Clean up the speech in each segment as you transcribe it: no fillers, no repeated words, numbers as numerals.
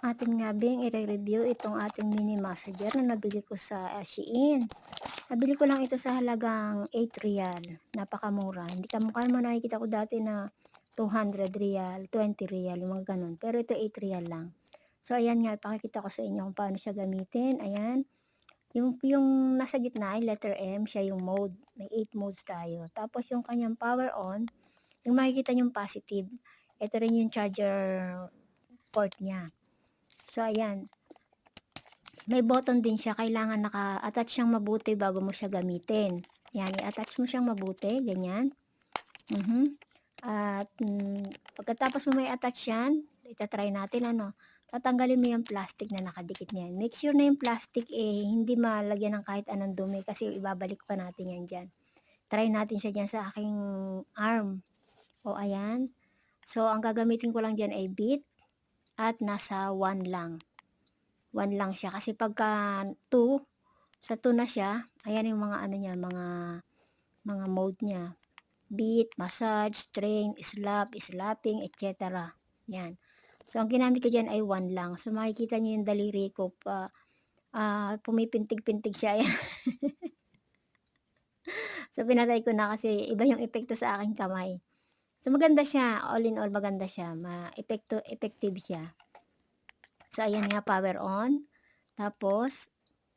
Atin nga bing ire-review itong ating mini massager na nabili ko sa Shein. Nabili ko lang ito sa halagang ₱8. Napakamura. Hindi kamukha yung mga nakikita ko dati na ₱200, ₱20, yung mga gano'n. Pero ito ₱8 lang. So ayan nga, ipakikita ko sa inyo kung paano siya gamitin. Ayan, yung nasa gitna ay letter M, siya yung mode. May 8 modes tayo. Tapos yung kanyang power on, yung makikita niyong positive, ito rin yung charger port niya. So ayan, may button din siya, kailangan naka-attach siyang mabuti bago mo siya gamitin. Yan, i-attach mo siyang mabuti, ganyan. At pagkatapos mo may attach yan, ita-try natin ano, tatanggalin mo yung plastic na nakadikit niyan. Make sure na yung plastic hindi malagyan ng kahit anong dumi kasi ibabalik pa natin yan dyan. Try natin siya dyan sa aking arm. O ayan. So ang gagamitin ko lang dyan ay bit at nasa 1 lang. 1 lang siya kasi pagka 2, sa 2 na siya, ayan yung mga ano niya, mga mode niya. Beat, massage, strain, slap, slapping, etc. Yan. So ang ginamit ko diyan ay 1 lang. So makikita niyo yung daliri ko pumipintig-pintig siya. Ayan. So pinatay ko na kasi iba yung epekto sa aking kamay. So maganda siya, all in all maganda siya, effective siya. So ayan nga, power on. Tapos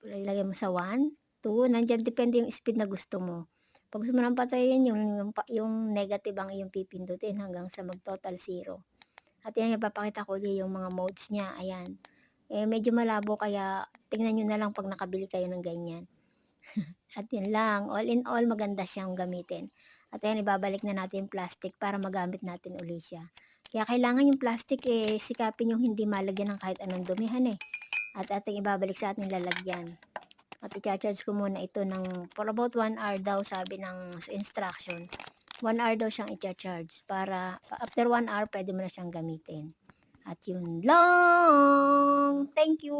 ilagay mo sa 1, 2, nandiyan depende yung speed na gusto mo. Pag gusto mo ng patayin yung negative ang iyong pipindutin hanggang sa mag-total 0. At yan, ipapakita ko ulit yung mga modes niya, ayan. Medyo malabo kaya tingnan niyo na lang 'pag nakabili kayo ng ganyan. At yun lang, all in all maganda siyang gamitin. At ayan, ibabalik na natin yung plastic para magamit natin uli siya. Kaya kailangan yung plastic sikapin yung hindi malagyan ng kahit anong dumihan at ating ibabalik sa ating lalagyan. At i-charge ko muna ito for about 1 hour daw, sabi ng sa instruction. 1 hour daw siyang i-charge para after 1 hour pwede mo na siyang gamitin. At yun lang. Thank you.